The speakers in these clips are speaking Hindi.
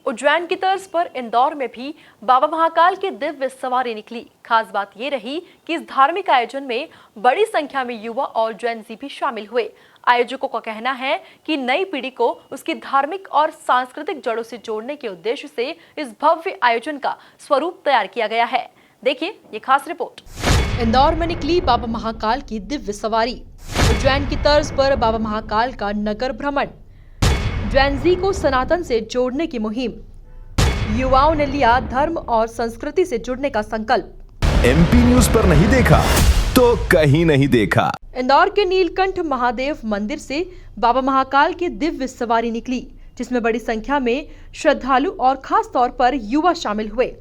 उज्जैन की तर्ज पर इंदौर में भी बाबा महाकाल की दिव्य सवारी निकली। खास बात ये रही कि इस धार्मिक आयोजन में बड़ी संख्या में युवा और जेन ज़ी भी शामिल हुए। आयोजकों का कहना है कि नई पीढ़ी को उसकी धार्मिक और सांस्कृतिक जड़ों से जोड़ने के उद्देश्य से इस भव्य आयोजन का स्वरूप तैयार किया गया है। देखिए ये खास रिपोर्ट। इंदौर में निकली बाबा महाकाल की दिव्य सवारी। उज्जैन की तर्ज पर बाबा महाकाल का नगर भ्रमण। जेन ज़ी को सनातन से जोड़ने की मुहिम। युवाओं ने लिया धर्म और संस्कृति से जुड़ने का संकल्प। MP न्यूज़ पर नहीं देखा तो कहीं नहीं देखा। इंदौर के नीलकंठ महादेव मंदिर से बाबा महाकाल की दिव्य सवारी निकली, जिसमें बड़ी संख्या में श्रद्धालु और खास तौर पर युवा शामिल हुए।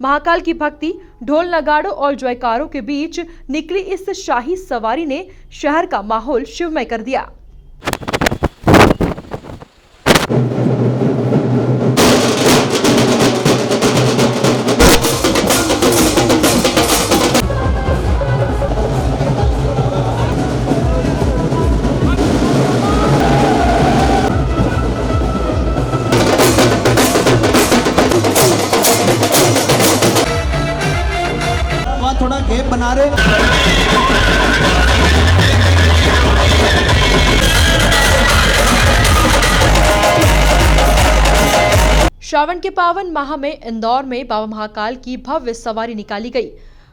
महाकाल की भक्ति, ढोल नगाड़ों और जयकारों के बीच निकली इस शाही सवारी ने शहर का माहौल शिवमय कर दिया। थोड़ा गैप बना रहे। श्रावण के पावन माह में इंदौर में बाबा महाकाल की भव्य सवारी निकाली गई।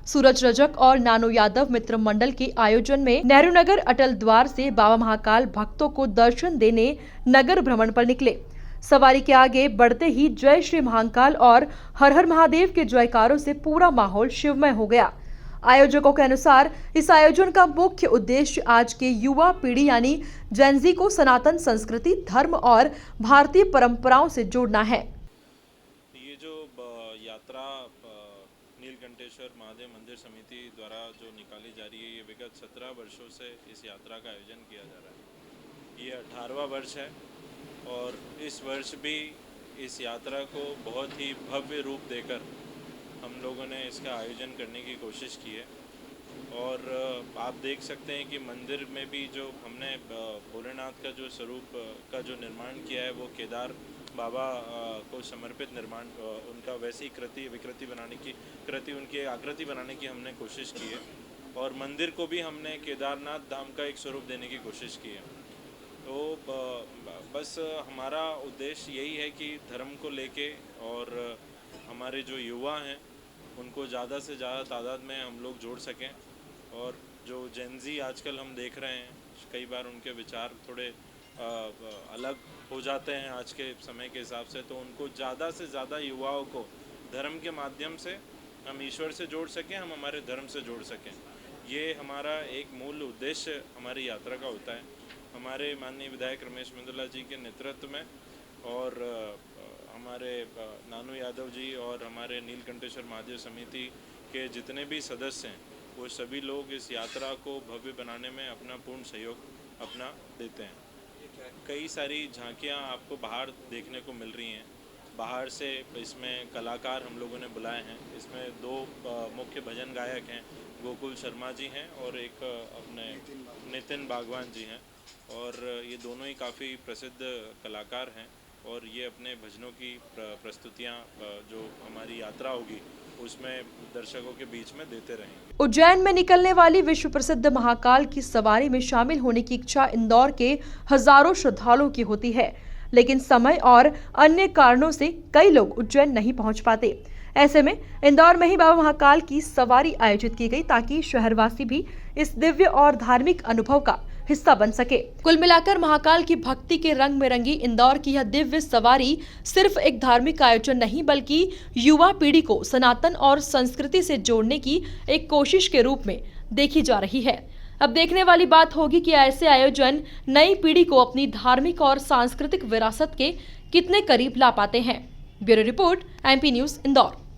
सूरज रजक और नानो यादव मित्र मंडल के आयोजन में नेहरू नगर अटल द्वार से बाबा महाकाल भक्तों को दर्शन देने नगर भ्रमण पर निकले। सवारी के आगे बढ़ते ही जय श्री महाकाल और हर हर महादेव के जयकारों से पूरा माहौल शिवमय हो गया। आयोजकों के अनुसार इस आयोजन का मुख्य उद्देश्य आज के युवा पीढ़ी यानी जेन ज़ी को सनातन संस्कृति, धर्म और भारतीय परंपराओं से जोड़ना है। ये जो यात्रा नीलकंठेश्वर महादेव मंदिर समिति द्वारा जो निकाली जा रही है, ये विगत 17 वर्षों से इस यात्रा का आयोजन किया जा रहा है। ये 18वां वर्ष है और इस वर्ष भी इस यात्रा को बहुत ही भव्य रूप देकर हम लोगों ने इसका आयोजन करने की कोशिश की है। और आप देख सकते हैं कि मंदिर में भी जो हमने भोलेनाथ का जो स्वरूप का जो निर्माण किया है, वो केदार बाबा को समर्पित निर्माण, उनका वैसी विकृति बनाने की उनकी आकृति बनाने की हमने कोशिश की है। और मंदिर को भी हमने केदारनाथ धाम का एक स्वरूप देने की कोशिश की है। तो बस हमारा उद्देश्य यही है कि धर्म को लेके और हमारे जो युवा हैं उनको ज़्यादा से ज़्यादा तादाद में हम लोग जोड़ सकें। और जो जेन ज़ी आजकल हम देख रहे हैं, कई बार उनके विचार थोड़े अलग हो जाते हैं आज के समय के हिसाब से, तो उनको ज़्यादा से ज़्यादा युवाओं को धर्म के माध्यम से हम ईश्वर से जोड़ सकें, हम हमारे धर्म से जोड़ सकें। ये हमारा एक मूल उद्देश्य हमारी यात्रा का होता है। हमारे माननीय विधायक रमेश मेंदोला जी के नेतृत्व में और हमारे नानू यादव जी और हमारे नीलकंठेश्वर महादेव समिति के जितने भी सदस्य हैं, वो सभी लोग इस यात्रा को भव्य बनाने में अपना पूर्ण सहयोग अपना देते हैं। कई सारी झांकियां आपको बाहर देखने को मिल रही हैं। बाहर से इसमें कलाकार हम लोगों ने बुलाए हैं। इसमें 2 मुख्य भजन गायक हैं, गोकुल शर्मा जी हैं और एक अपने नितिन बागवान जी हैं। और ये दोनों ही काफ़ी प्रसिद्ध कलाकार हैं और ये अपने भजनों की प्रस्तुतियाँ जो हमारी यात्रा होगी उसमें दर्शकों के बीच में देते रहेंगे। उज्जैन में निकलने वाली विश्व प्रसिद्ध महाकाल की सवारी में शामिल होने की इच्छा इंदौर के हजारों श्रद्धालुओं की होती है, लेकिन समय और अन्य कारणों से कई लोग उज्जैन नहीं पहुंच पाते। ऐसे में इंदौर में ही बाबा महाकाल की सवारी आयोजित की गई ताकि शहरवासी भी इस दिव्य और धार्मिक अनुभव का हिस्सा बन सके। कुल मिलाकर महाकाल की भक्ति के रंग में रंगी इंदौर की यह दिव्य सवारी सिर्फ एक धार्मिक आयोजन नहीं, बल्कि युवा पीढ़ी को सनातन और संस्कृति से जोड़ने की एक कोशिश के रूप में देखी जा रही है। अब देखने वाली बात होगी कि ऐसे आयोजन नई पीढ़ी को अपनी धार्मिक और सांस्कृतिक विरासत के कितने करीब ला पाते हैं। Bureau report, MP news, Indore.